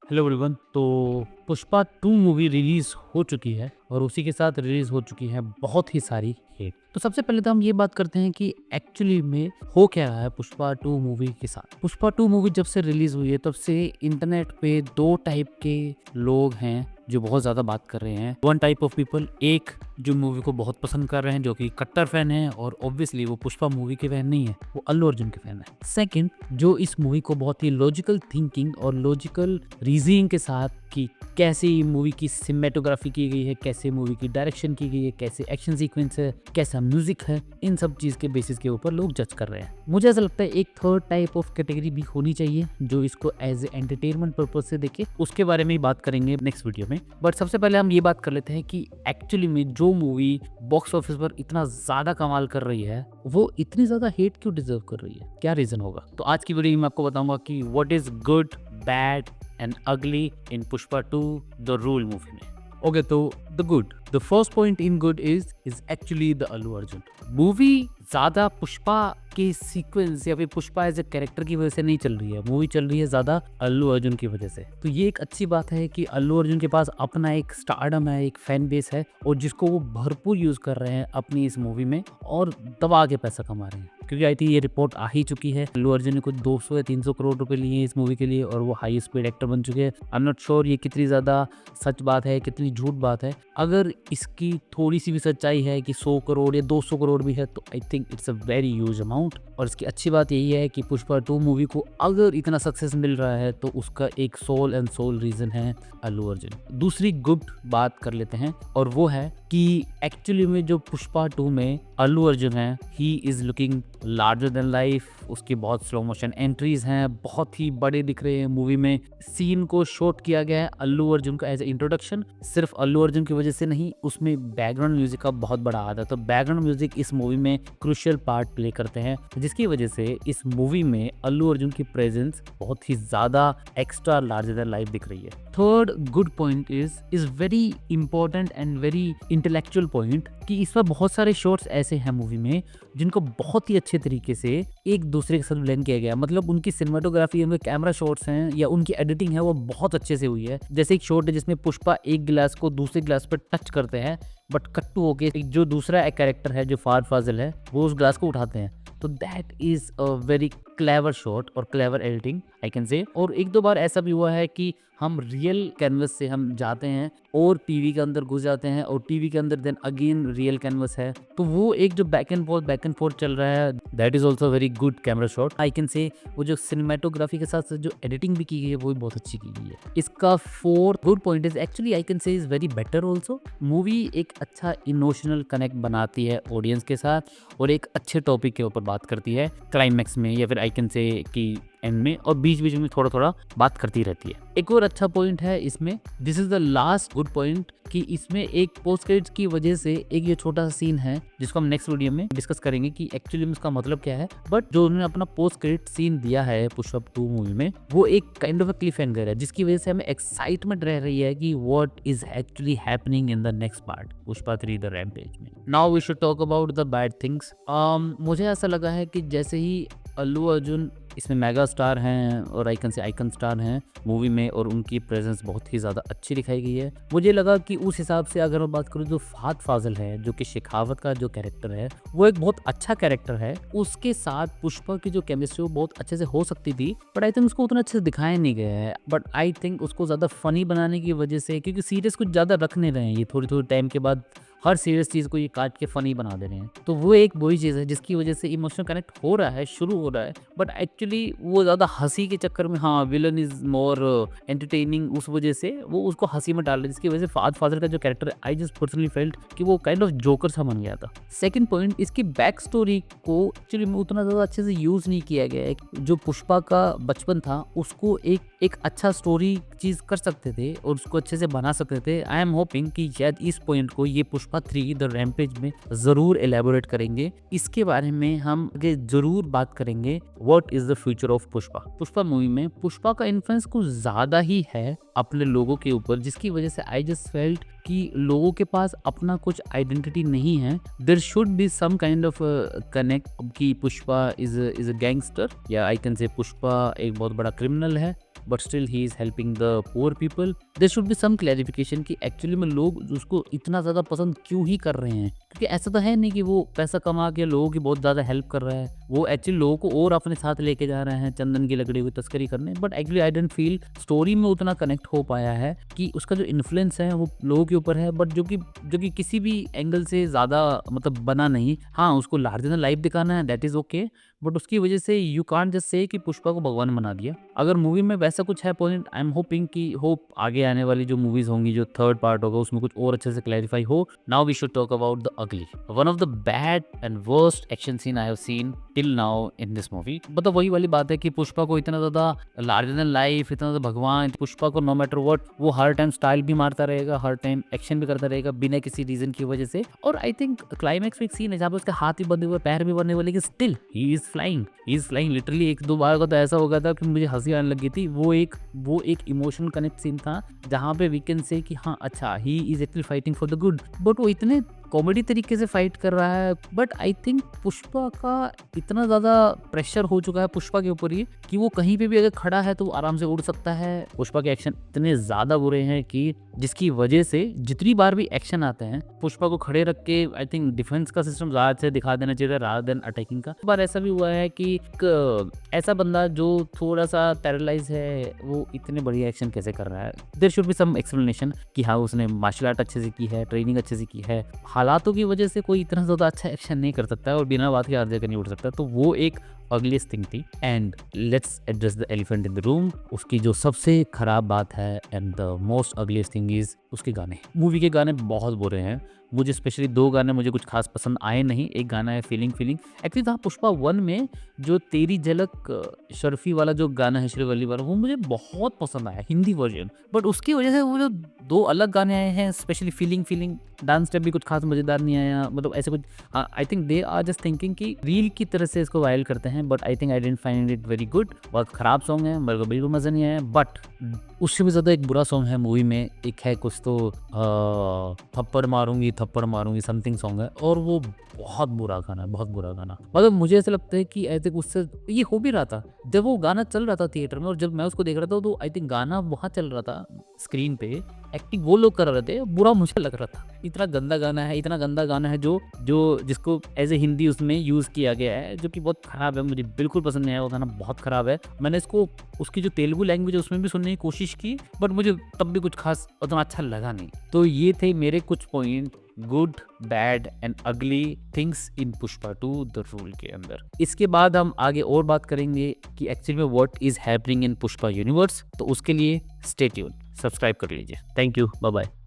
Hello everyone. तो Pushpa 2 movie release हो चुकी है और उसी के साथ रिलीज हो चुकी है बहुत ही सारी हिट। तो सबसे पहले तो हम ये बात करते हैं कि एक्चुअली में हो क्या रहा है पुष्पा 2 मूवी के साथ। पुष्पा 2 मूवी जब से रिलीज हुई है तब से इंटरनेट पे दो टाइप के लोग हैं जो बहुत ज्यादा बात कर रहे हैं। वन टाइप ऑफ पीपल, एक जो मूवी को बहुत पसंद कर रहे हैं, जो कि कट्टर फैन है और ऑब्वियसली वो पुष्पा मूवी के फैन नहीं है, वो अल्लू अर्जुन के फैन है। सेकंड, जो इस मूवी को बहुत ही लॉजिकल थिंकिंग और लॉजिकल रीजनिंग के साथ कि कैसे मूवी की सिनेमेटोग्राफी की गई है, कैसे मूवी की डायरेक्शन की गई है, कैसे एक्शन सीक्वेंस है, कैसा म्यूजिक है, इन सब चीज के बेसिस के ऊपर लोग जज कर रहे हैं। मुझे ऐसा लगता है एक थर्ड टाइप ऑफ कैटेगरी भी होनी चाहिए जो इसको एज ए एंटरटेनमेंट पर्पज से देखे। उसके बारे में ही बात करेंगे नेक्स्ट वीडियो में। बट सबसे पहले हम ये बात कर लेते हैं कि एक्चुअली में जो मूवी बॉक्स ऑफिस पर इतना ज्यादा कमाल कर रही है वो इतनी ज्यादा हेट क्यों डिजर्व कर रही है, क्या रीजन होगा। तो आज की वीडियो में मैं आपको बताऊंगा कि what is good, bad and अगली इन पुष्पा 2 द रूल मूवी में। ओके, तो the good, the first point in good is actually the Allu Arjun movie. ज्यादा पुष्पा के सीक्वेंस या फिर पुष्पा एज ए कैरेक्टर की वजह से नहीं चल रही है, मूवी चल रही है ज्यादा अल्लू अर्जुन की वजह से। तो ये एक अच्छी बात है कि अल्लू अर्जुन के पास अपना एक स्टारडम है, एक फैन बेस है और जिसको वो भरपूर यूज कर रहे हैं अपनी इस मूवी में और दबा के पैसा कमा रहे हैं। क्योंकि आई थिंक ये रिपोर्ट आ ही चुकी है, अल्लू अर्जुन ने कुछ 200 या 300 करोड़ रुपए लिए हैं इस मूवी के लिए और वो हाई स्पीड एक्टर बन चुके हैं। आई एम नॉट श्योर ये कितनी ज्यादा सच बात है, कितनी झूठ बात है। अगर इसकी थोड़ी सी भी सच्चाई है कि 100 करोड़ या 200 करोड़ भी है तो I think it's a very huge amount. और इसकी अच्छी बात यही है कि पुष्पा 2 मूवी को अगर इतना सक्सेस मिल रहा है तो उसका एक सोल एंड सोल रीजन है अल्लू अर्जुन। दूसरी गुड बात कर लेते हैं और वो है कि एक्चुअली में जो पुष्पा 2 में अल्लू अर्जुन है, he is looking larger than life. उसकी बहुत स्लो मोशन एंट्रीज हैं, बहुत ही बड़े दिख रहे हैं। मूवी में सीन को शॉट किया गया है अल्लू अर्जुन का एज ए इंट्रोडक्शन, सिर्फ अल्लू अर्जुन की वजह से नहीं, उसमें बैकग्राउंड म्यूजिक का बहुत बड़ा हाथ है। तो बैकग्राउंड म्यूजिक इस मूवी में क्रूशियल पार्ट प्ले करते हैं जिसकी वजह से इस मूवी में अल्लू अर्जुन की प्रेजेंस बहुत ही ज्यादा एक्स्ट्रा लार्जर देन लाइफ दिख रही है। Third good point is very important and very intellectual point कि इस पर बहुत सारे शॉट्स ऐसे हैं मूवी में जिनको बहुत ही अच्छे तरीके से एक दूसरे के साथ ब्लेंड किया गया। मतलब उनकी सिनेमेटोग्राफी, उनके कैमरा शॉट्स हैं या उनकी एडिटिंग है वो बहुत अच्छे से हुई है। जैसे एक शॉट है जिसमें पुष्पा एक गिलास को दूसरे गिलास पर टच करते हैं बट कट्टू होके जो दूसरा एक कैरेक्टर है जो फहद फाजिल है वो उस ग्लास को उठाते हैं। तो that is a very clever shot और clever editing I can say. और एक दो बार ऐसा भी हुआ है कि हम रियल कैनवस से हम जाते हैं और टीवी के अंदर घुस जाते हैं और टीवी के अंदर देन अगेन रियल कैनवस है। तो वो एक जो बैक एंड फोर्थ चल रहा है, that is also very good camera shot I can से। वो जो सिनेमेटोग्राफी के साथ साथ जो एडिटिंग भी की गई है वो भी बहुत अच्छी की गई है। इसका fourth good point is actually I can से is very better also. Movie एक अच्छा इमोशनल कनेक्ट बनाती है ऑडियंस के साथ और एक अच्छे टॉपिक के ऊपर बात करती है क्लाइमैक्स में या फिर आई कैन से कि एंड में, और बीच बीच में थोड़ा थोड़ा बात करती रहती है। एक और अच्छा पॉइंट है इसमें, this is the last good point, कि इसमें एक पोस्ट क्रेडिट्स की वजह से एक ये छोटा सा सीन है जिसको हम नेक्स्ट वीडियो में डिस्कस करेंगे कि एक्चुअली में उसका मतलब क्या है। बट जो उन्होंने अपना पोस्ट क्रेडिट सीन दिया है पुष्पा 2 मूवी में वो एक kind of a cliff hanger है जिसकी वजह से हमें एक्साइटमेंट रह रही है कि what is actually happening in the next part Pushpa 3 the rampage में। Now we should talk about the bad things. मुझे ऐसा लगा है कि जैसे ही अल्लू अर्जुन इसमें मेगा स्टार हैं और आइकन से आइकन स्टार हैं मूवी में और उनकी प्रेजेंस बहुत ही ज़्यादा अच्छी दिखाई गई है। मुझे लगा कि उस हिसाब से अगर मैं बात करूँ जो फहद फाजिल है जो कि शेखावत का जो कैरेक्टर है वो एक बहुत अच्छा कैरेक्टर है, उसके साथ पुष्पा की जो केमिस्ट्री वो बहुत अच्छे से हो सकती थी बट आई थिंक उसको उतना अच्छे से दिखाया नहीं गया है। बट आई थिंक उसको ज़्यादा फनी बनाने की वजह से, क्योंकि सीरियस कुछ ज़्यादा रख नहीं रहे हैं, ये थोड़ी टाइम के बाद हर सीरियस चीज़ को ये काट के फनी बना दे रहे हैं। तो वो एक वही चीज़ है जिसकी वजह से इमोशनल कनेक्ट हो रहा है, शुरू हो रहा है, बट एक्चुअली वो ज़्यादा हंसी के चक्कर में, हाँ विलन इज मोर एंटरटेनिंग, उस वजह से वो उसको हंसी में डाल रहे, जिसकी वजह से फहद फाजिल का जो कैरेक्टर है आई जस्ट पर्सनली फेल्ट कि वो काइंड ऑफ जोकर सा बन गया था। सेकंड पॉइंट, इसकी बैक स्टोरी को एक्चुअली में उतना ज़्यादा अच्छे से यूज़ नहीं किया गया है। जो पुष्पा का बचपन था उसको एक अच्छा स्टोरी चीज़ कर सकते थे और उसको अच्छे से बना सकते थे। आई एम होपिंग कि शायद इस पॉइंट को ये पुष्पा 3 द रैम्पेज में जरूर एलैबोरेट करेंगे। इसके बारे में हम आगे जरूर बात करेंगे what is the future of Pushpa. Pushpa movie में पुष्पा का इन्फ्लुएंस कुछ ज्यादा ही है अपने लोगों के ऊपर, जिसकी वजह से आई जस्ट फेल्ट कि लोगों के पास अपना कुछ आइडेंटिटी नहीं है। There should be some kind of connect कि पुष्पा इज अ गैंगस्टर या आई कैन से पुष्पा एक बहुत बड़ा क्रिमिनल है। But still he is helping the poor people. There should be some clarification कि एक्चुअली में लोग उसको इतना ज़्यादा पसंद क्यों ही कर रहे हैं, क्योंकि ऐसा तो है नहीं कि वो पैसा कमा के लोगों की बहुत ज़्यादा हेल्प कर रहा है, वो एक्चुअली लोगों को और अपने साथ लेके जा रहे हैं चंदन की लकड़ी की तस्करी करने। But actually I didn't feel story में उतना कनेक्ट हो पाया है कि उसका जो इन्फ्लुएंस है वो लोगों के ऊपर है, बट जो कि किसी भी एंगल से ज़्यादा मतलब बना नहीं। हाँ, उसको लार्जर देन लाइफ दिखाना है, दैट इज़ ओके, बट उसकी वजह से यू कांट जस्ट से कि पुष्पा को भगवान बना दिया। अगर मूवी में वैसा कुछ है पॉइंट, आई एम होपिंग कि होप आगे आने वाली जो मूवीज होंगी, जो थर्ड पार्ट होगा, उसमें कुछ और अच्छे से क्लैरिफाई हो। Now we should talk about the ugly, one of the bad and worst action scene I have seen till now in this movie. मतलब वही वाली बात है कि पुष्पा को इतना ज्यादा लार्जर देन लाइफ, इतना ज्यादा भगवान, पुष्पा को नो मैटर व्हाट वो हर टाइम स्टाइल भी मारता रहेगा, हर टाइम एक्शन भी करता रहेगा बिना किसी रीजन की वजह से। और आई थिंक क्लाइमैक्स में एक सीन है जहाँ पे उसके हाथ भी बंधे हुए, पैर भी बंधे हुए, लेकिन still he is flying literally. एक दो बार का तो ऐसा हो गया था कि मुझे हंसी आने लगी थी। वो एक इमोशनल कनेक्ट सीन था जहाँ पे वी कैन से कि हाँ अच्छा he is actually fighting for the good, but वो इतने कॉमेडी तरीके से फाइट कर रहा है। बट आई थिंक पुष्पा का इतना ज़्यादा प्रेशर हो चुका है पुष्पा के ऊपर ही कि वो कहीं पे भी अगर खड़ा है तो आराम से उड़ सकता है। पुष्पा के एक्शन इतने ज़्यादा बुरे हैं कि जिसकी वजह से जितनी बार भी एक्शन आते हैं पुष्पा को खड़े रख के आई थिंक डिफेंस का सिस्टम ज़्यादा अच्छे दिखा देना चाहिए रादर देन अटैकिंग का। बार ऐसा भी हुआ है कि एक ऐसा बंदा जो थोड़ा सा पैरालाइज है वो इतने बढ़िया एक्शन कैसे कर रहा है। There should be some explanation कि हाँ उसने मार्शल आर्ट अच्छे से की है, ट्रेनिंग अच्छे से की है। हालातों की वजह से कोई इतना ज़्यादा अच्छा एक्शन नहीं कर सकता है और बिना बात के हर जगह नहीं उड़ सकता, तो वो एक अगलीस्ट थिंग थी। And let's address the elephant in the room. उसकी जो सबसे खराब बात है and the most ugliest thing is उसके गाने। मूवी के गाने बहुत बुरे हैं। मुझे स्पेशली दो गाने मुझे कुछ खास पसंद आए नहीं। एक गाना है फीलिंग एक्चुअली था पुष्पा 1 में, जो तेरी झलक शर्फी वाला जो गाना है श्रीवल्ली वाला, वो मुझे बहुत पसंद आया हिंदी वर्जन। बट उसकी वजह से वो जो दो अलग गाने आए हैं स्पेशली फीलिंग डांस स्टेप भी कुछ खास मजेदार नहीं आया। मतलब ऐसे कुछ I think they are just thinking कि रील की तरह से इसको वायरल करते हैं, but I think I didn't find it very good. बहुत खराब सॉन्ग है, मेरे को बिल्कुल मजा नहीं आया। बट उससे भी ज़्यादा एक बुरा सॉन्ग है मूवी में, एक है कुछ तो थप्पड़ मारूंगी समथिंग सॉन्ग है, और वो बहुत बुरा गाना है, बहुत बुरा गाना। मतलब मुझे ऐसा लगता है कि आई थिंक उससे ये हो भी रहा था जब वो गाना चल रहा था थिएटर में, और जब मैं उसको देख रहा था तो आई थिंक गाना वहाँ चल रहा था स्क्रीन पे, एक्टिंग वो लोग कर रहे थे, बुरा मुझे लग रहा था। इतना गंदा गाना है जो जिसको एज ए हिंदी उसमें यूज़ किया गया है, जो कि बहुत ख़राब है। मुझे बिल्कुल पसंद नहीं आया, वो गाना बहुत ख़राब है। मैंने इसको उसकी जो तेलुगु लैंग्वेज है उसमें भी सुनने की कोशिश की, बट मुझे तब भी कुछ खास उतना अच्छा लगा नहीं। तो ये थे मेरे कुछ पॉइंट गुड, बैड एंड अगली things in Pushpa 2 the rule के अंदर। इसके बाद हम आगे और बात करेंगे कि एक्चुअली में what is happening in Pushpa universe. तो उसके लिए स्टे ट्यून, सब्सक्राइब कर लीजिए। Thank you, bye bye.